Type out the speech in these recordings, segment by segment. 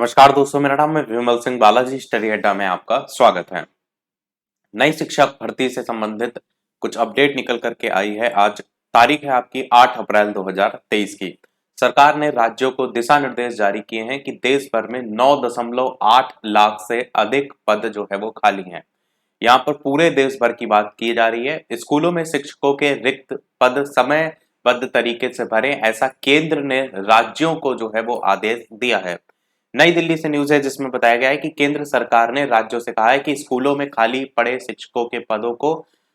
नमस्कार दोस्तों, मेरा नाम है विमल सिंह बालाजी। स्टडी अड्डा में आपका स्वागत है। नई शिक्षक भर्ती से संबंधित कुछ अपडेट निकल करके आई है। आज तारीख है आपकी 8 अप्रैल 2023 की। सरकार ने राज्यों को दिशा निर्देश जारी किए हैं कि देश भर में 9.8 लाख से अधिक पद जो है वो खाली हैं। यहाँ पर पूरे देश भर की बात की जा रही है। स्कूलों में शिक्षकों के रिक्त पद समयबद्ध तरीके से भरें, ऐसा केंद्र ने राज्यों को जो है वो आदेश दिया है। नई दिल्ली से न्यूज है जिसमें बताया गया है कि केंद्र सरकार ने राज्यों से कहा है कि स्कूलों में खाली पड़े शिक्षकों के पदों को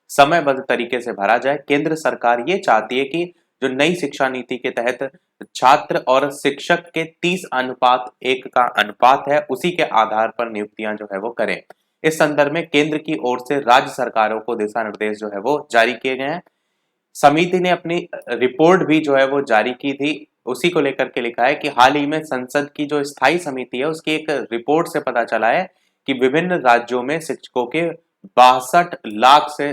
समयबद्ध तरीके से भरा जाए। केंद्र सरकार ये चाहती है कि जो नई शिक्षा नीति के तहत छात्र और शिक्षक के 30:1 का अनुपात है, उसी के आधार पर नियुक्तियां जो है वो करें। इस संदर्भ में केंद्र की ओर से राज्य सरकारों को दिशा निर्देश जो है वो जारी किए गए हैं। समिति ने अपनी रिपोर्ट भी जो है वो जारी की थी। उसी को लेकर के लिखा है कि हाल ही में संसद की जो स्थायी समिति है, उसकी एक रिपोर्ट से पता चला है कि विभिन्न राज्यों में शिक्षकों के 62 लाख से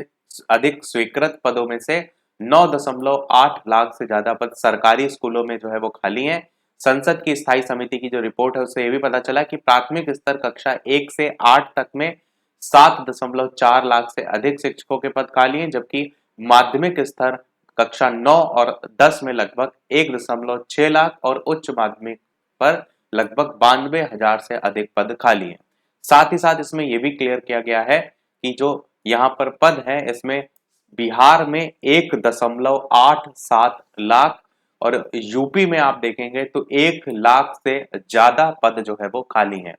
अधिक स्वीकृत पदों में से 9.8 लाख से ज्यादा पद सरकारी स्कूलों में जो है वो खाली हैं। संसद की स्थायी समिति की जो रिपोर्ट है, उससे यह भी पता चला कि प्राथमिक स्तर कक्षा 1 से 8 तक में 7.4 लाख से अधिक शिक्षकों के पद खाली हैं, जबकि माध्यमिक स्तर कक्षा 9 और 10 में लगभग 1.6 लाख और उच्च माध्यमिक पर लगभग 92,000 से अधिक पद खाली हैं। साथ ही साथ इसमें यह भी क्लियर किया गया है कि जो यहाँ पर पद है, इसमें बिहार में 1.87 लाख और यूपी में आप देखेंगे तो 1 लाख से ज्यादा पद जो है वो खाली हैं।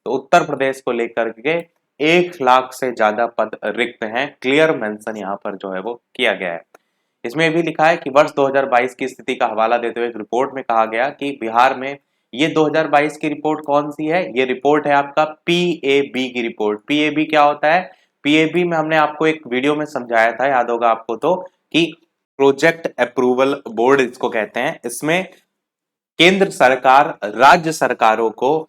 तो उत्तर प्रदेश को लेकर के 1 लाख से ज्यादा पद रिक्त हैं। क्लियर मेंशन यहाँ पर जो है वो किया गया है। इसमें भी लिखा है कि वर्ष 2022 की स्थिति का हवाला देते हुए एक रिपोर्ट में कहा गया कि बिहार में ये 2022 की रिपोर्ट कौन सी है? ये रिपोर्ट है आपका पीएबी की रिपोर्ट। पीएबी क्या होता है? पीएबी में हमने आपको एक वीडियो में समझाया था, याद होगा आपको तो, कि प्रोजेक्ट अप्रूवल बोर्ड इसको कहते हैं। इसमें केंद्र सरकार राज्य सरकारों को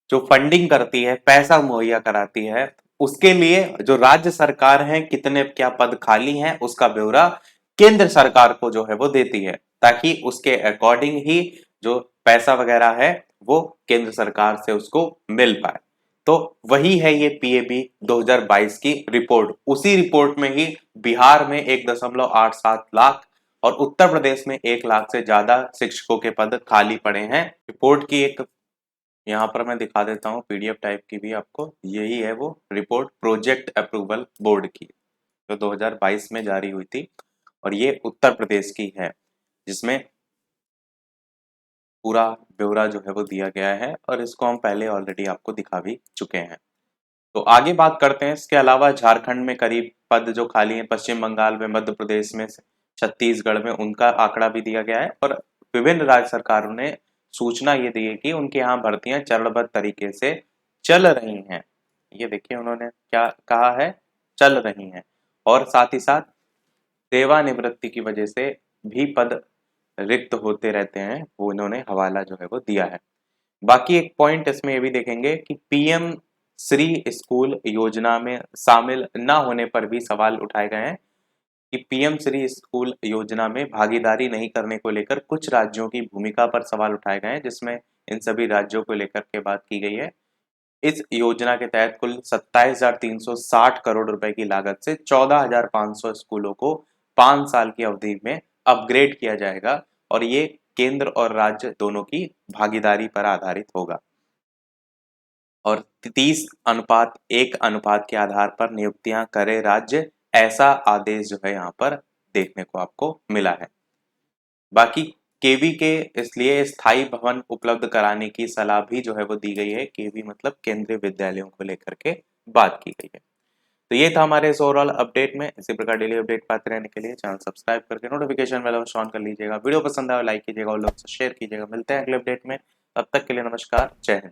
जो फंडिंग करती है, पैसा मुहैया कराती है, उसके लिए जो राज्य सरकार है कितने क्या पद खाली हैं उसका ब्यौरा केंद्र सरकार को जो है वो देती है, ताकि उसके अकॉर्डिंग ही जो पैसा वगैरह है वो केंद्र सरकार से उसको मिल पाए। तो वही है ये पीएबी 2022 की रिपोर्ट। उसी रिपोर्ट में ही बिहार में 1.87 लाख और उत्तर प्रदेश में 1 लाख से ज्यादा शिक्षकों के पद खाली पड़े हैं। रिपोर्ट की एक यहाँ पर मैं दिखा देता हूँ पीडीएफ टाइप की भी आपको। यही है वो रिपोर्ट प्रोजेक्ट अप्रूवल बोर्ड की, जो 2022 में जारी हुई थी और ये उत्तर प्रदेश की है, जिसमें पूरा ब्यौरा जो है वो दिया गया है और इसको हम पहले ऑलरेडी आपको दिखा भी चुके हैं। तो आगे बात करते हैं। इसके अलावा झारखंड में करीब पद जो खाली हैं, पश्चिम बंगाल में, मध्य प्रदेश में, छत्तीसगढ़ में, उनका आंकड़ा भी दिया गया है और विभिन्न राज्य सरकारों ने सूचना ये दी है कि उनके यहाँ भर्तियां चरणबद्ध तरीके से चल रही हैं। ये देखिए उन्होंने क्या कहा है, चल रही हैं। और साथ ही साथ सेवानिवृत्ति की वजह से भी पद रिक्त होते रहते हैं, वो उन्होंने हवाला जो है वो दिया है। बाकी एक पॉइंट इसमें ये भी देखेंगे कि पीएम श्री स्कूल योजना में शामिल न होने पर भी सवाल उठाए गए हैं कि पीएम श्री स्कूल योजना में भागीदारी नहीं करने को लेकर कुछ राज्यों की भूमिका पर सवाल उठाए गए हैं, जिसमें इन सभी राज्यों को लेकर के बात की गई है। इस योजना के तहत कुल 27,360 करोड़ रुपए की लागत से 14,500 स्कूलों को 5 साल की अवधि में अपग्रेड किया जाएगा और ये केंद्र और राज्य दोनों की भागीदारी पर आधारित होगा और 30:1 अनुपात के आधार पर नियुक्तियां करे राज्य, ऐसा आदेश जो है यहाँ पर देखने को आपको मिला है। बाकी केवी के इसलिए स्थायी भवन उपलब्ध कराने की सलाह भी जो है वो दी गई है। केवी मतलब केंद्रीय विद्यालयों को लेकर के बात की गई है। तो ये था हमारे इस ओवरऑल अपडेट में। इसी प्रकार डेली अपडेट पाते रहने के लिए चैनल सब्सक्राइब करके नोटिफिकेशन बेल ऑन कर लीजिएगा। वीडियो पसंद आए लाइक कीजिएगा और लोग से शेयर कीजिएगा। मिलते हैं अगले अपडेट में, तब तक के लिए नमस्कार, जय हिंद।